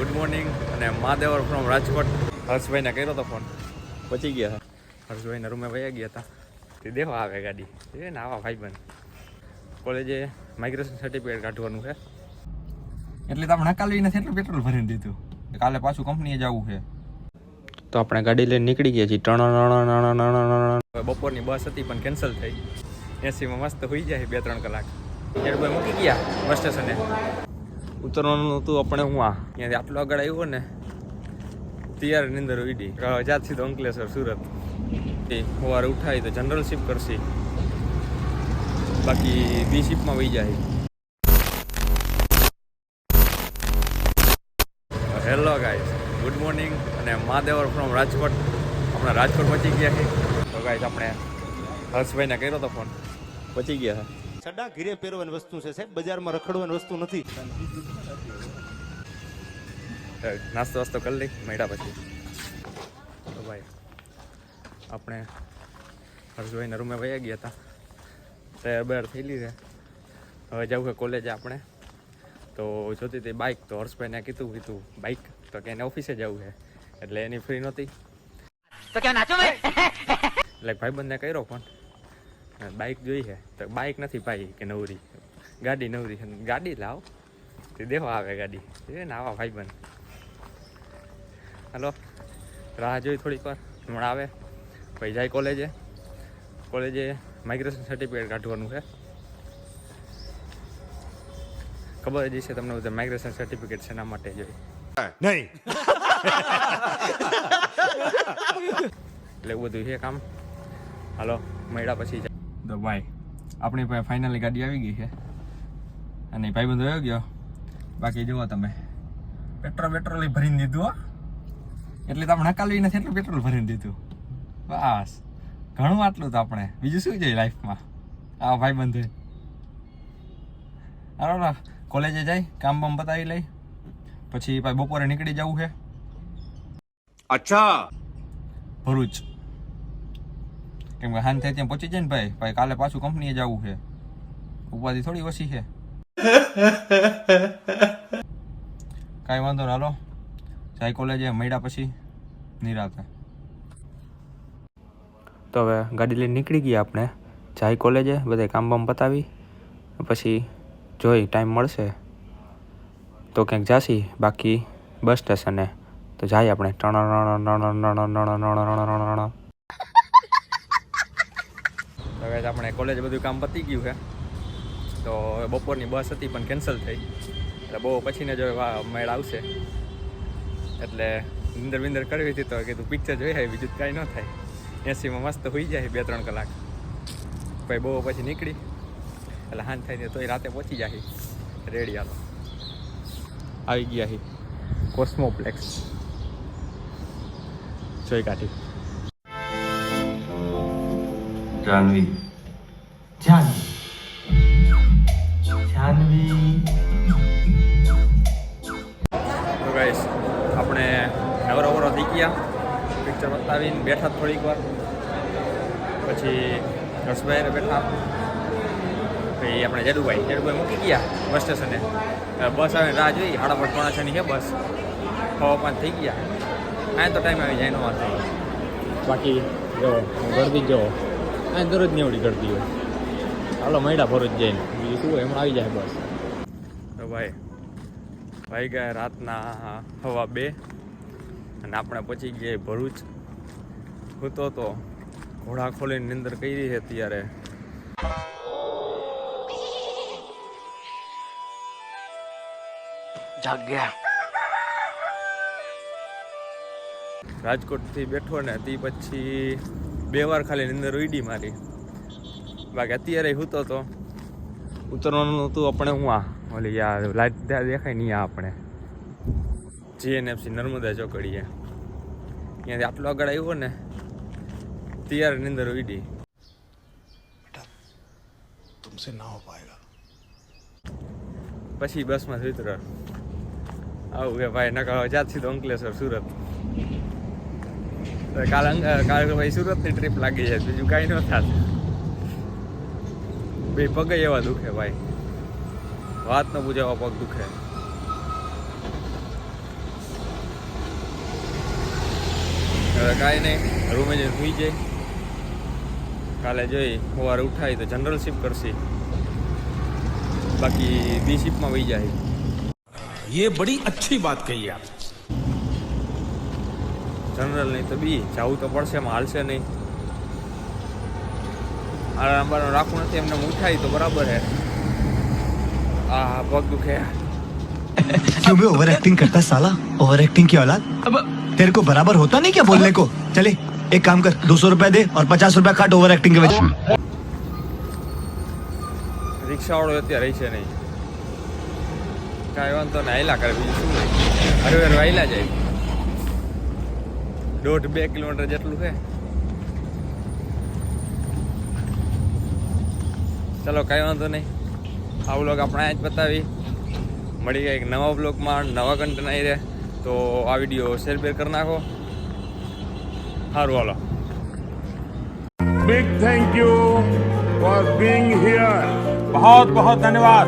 Good morning અને મહાદેવર from Rajkot. હર્ષભાઈને કર્યો તો ફોન, પહોંચી ગયા. હર્ષભાઈને રૂમે વયા ગયા હતા. તે દેવા આવે ગાડી એ ને આવા ભાઈબંધ. કોલેજે માઇગ્રેશન સર્ટિફિકેટ કાઢવાનું છે એટલે તો આપણે નકાલવી નથી, એટલું પેટ્રોલ ભરીને દીધું. કાલે પાછું કંપનીએ જવું છે તો આપણે ગાડી લઈને નીકળી ગયા છીએ. બપોરની બસ હતી પણ કેન્સલ થઈ. એસીમાં મસ્ત હોઈ જાય 2-3 કલાક. એડભાઈ મૂકી ગયા બસ સ્ટેશને. ઉતરવાનું હતું આપણે. હું અહીંયાથી આટલો આગળ આવ્યો ને તૈયાર નીંદર ઉડી. જાત સીધો અંકલેશ્વર સુરત. સવારે ઉઠાય તો જનરલ શિપ કરશે, બાકી બી શિપમાં વહી જાય. હેલો ગાઈસ, ગુડ મોર્નિંગ અને મહાદેવર ફ્રોમ રાજકોટ. હમણાં રાજકોટ પહોંચી ગયા છે. તો ગાઈસ આપણે હર્ષભાઈને કર્યો તો ફોન, પહોંચી ગયા છે. છડા ઘીરે પહેરવાની વસ્તુ છે સાહેબ, બજારમાં રખડવાની વસ્તુ નથી. નાસ્તો વાસ્તો કરી લઈ મળ્યા પછી. તો ભાઈ આપણે હર્ષભાઈના રૂમે વયા ગયા હતા. તૈયાર બહાર થયેલી છે. હવે જવું છે કોલેજે આપણે. તો જોતી હતી બાઇક, તો હર્ષભાઈને કીધું બાઇક તો કે એને ઓફિસે જવું છે એટલે એની ફ્રી નહોતી. તો ક્યાં નાચો મેં એટલે ભાઈબંધને કર્યો ફોન, બાઇક જોઈ છે. તો બાઇક નથી ભાઈ કે નવરી, ગાડી નવરી છે. ગાડી લાવ તે દેવા આવે ગાડી એ ને આવા ભાઈબંધ. હાલો રાહ જોઈ થોડીક વાર, હમણાં આવે પછી જાય કોલેજે. કોલેજે માઇગ્રેશન સર્ટિફિકેટ કાઢવાનું છે. ખબર જ છે તમને બધું માઇગ્રેશન સર્ટિફિકેટ શેના માટે જોઈએ નહીં. એટલે એવું બધું છે કામ. હાલો મળ્યા પછી જાય. તો ભાઈ આપણી પાસે ફાઇનલી ગાડી આવી ગઈ છે અને ભાઈબંધો આવી ગયો. બાકી જુઓ તમે, પેટ્રોલ ભરીને દીધું હો. એટલે તો આપણે નકાલવી નથી, એટલું પેટ્રોલ ભરીને દીધું. બસ ઘણું આટલું તો આપણે બીજું શું જોઈએ લાઈફમાં. આ ભાઈબંધો હાલો કોલેજે જાય, કામ બામ બતાવી લઈ, પછી ભાઈ બપોરે નીકળી જવું છે. અચ્છા, ભરૂચ. કેમ કે હાન થાય ત્યાં પહોંચી જાય ને ભાઈ કાલે પાછું કંપનીએ જવું છે. ઉપાધિ થોડી ઓછી છે. કાંઈ વાંધો ના. હાલો જાય કોલેજે, મળ્યા પછી નિરાતે. તો હવે ગાડી લઈને નીકળી ગયા આપણે. જાય કોલેજે, બધે કામ બામ પતાવી પછી જોઈ ટાઈમ મળશે તો ક્યાંક જાશી, બાકી બસ સ્ટેશને તો જાય આપણે. હવે આપણે કોલેજ બધું કામ પતી ગયું છે. તો બપોરની બસ હતી પણ કેન્સલ થઈ એટલે બહુ પછીને જો મેળ આવશે. એટલે નિંદર કરવી હતી તો કીધું પિક્ચર જોઈ હોય, બીજું કાંઈ ન થાય. એસીમાં મસ્ત હોઈ જાય 2-3 કલાક. પછી બહુ પછી નીકળી એટલે હાન થાય તોય રાતે પહોંચી જાય. રેડી હાલો આવી ગયા હી કોસ્મોપ્લેક્સ જોઈ કાઢી. જાનવી તો ગાઈસ આપણે નવરો થઈ ગયા. પિક્ચર બતાવીને બેઠા થોડીક વાર, પછી હર્ષભાઈ બેઠા. પછી આપણે જડુભાઈ મૂકી ગયા બસ સ્ટેશને. બસ આવે રાહ જોઈ. 5:30 છે બસ. 6:05 થઈ ગયા. આ તો ટાઈમ આવી જાય એનો વાંધો. બાકી જો ગળદી જો આ દરરોજ નીવડી ગળદી હોય. હાલો મળ્યા ભરૂચ જઈને, બીજું શું હોય, એમાં આવી જાય બસ. તો ભાઈ ગયા રાતના 2:15 અને આપણે પહોંચી ગયા ભરૂચ. હું તો ઘોડા ખોલીને નિંદર કરી છે ત્યારે. રાજકોટથી બેઠો ને તે પછી 2 વાર ખાલી નિંદર ઉડી મારી. બાકી અત્યારે હૂતો તો ઉતરવાનું હતું આપણે. હું ઓલી યાર લાઈટ દેખાય નહીં આપણે GNFC નર્મદા ચોકડીએ. ત્યાંથી આટલો આગળ આવ્યો ને તૈયાર નિંદર ઉડી. તુમસે ના હો પાએગા. પછી બસમાં ઉતર આવું કે ભાઈ નકા જાત સીધો અંકલેશ્વર સુરત. કાલે ભાઈ સુરતની ટ્રીપ લાગી જાય, બીજું કાંઈ ન થાત. બે પગ એવા દુખે ભાઈ, વાત ન પૂછે એવા પગ દુખે. હવે કાંઈ નહીં, રૂમે જઈને સુઈ જાય. કાલે જોઈ સવારે ઉઠાય તો જનરલ શિપ કરશે, બાકી બી શિપમાં વહી જાય. ये बड़ी अच्छी बात कही आप. જનરલ નહીં તો બી જવું તો પડશે, એમાં હાલશે નહીં. આરામ બારામ રાખવું નથી, એમને ઉઠાય તો બરાબર હે. આ પગ દુખે. क्यों बे ओवर एक्टिंग करता है साला, ओवर एक्टिंग की औलाद. अब तेरे को बराबर होता नहीं क्या बोलने को. चले एक काम कर, 200 रुपया दे और 50 रुपया काट ओवर एक्टिंग के वजह. રિક્ષાવાળો અત્યારે રહી છે નહીં, કાંઈ વાંધો ને હાયલા કરે, બીજું શું નહીં. હરે હરે હાયલા જાય. 1.5-2 કિલોમીટર જેટલું છે. ચલો કાંઈ વાંધો નહીં, આ વ્લોગ આપણે અહીંયા જ બતાવી. મળી ગયા એક નવા વ્લોગમાં, નવા કન્ટેન્ટ આવી રહે તો આ વિડીયો શેર કરી નાખો. સારું હાલો. Big thank you for being here. बहुत बहुत धन्यवाद.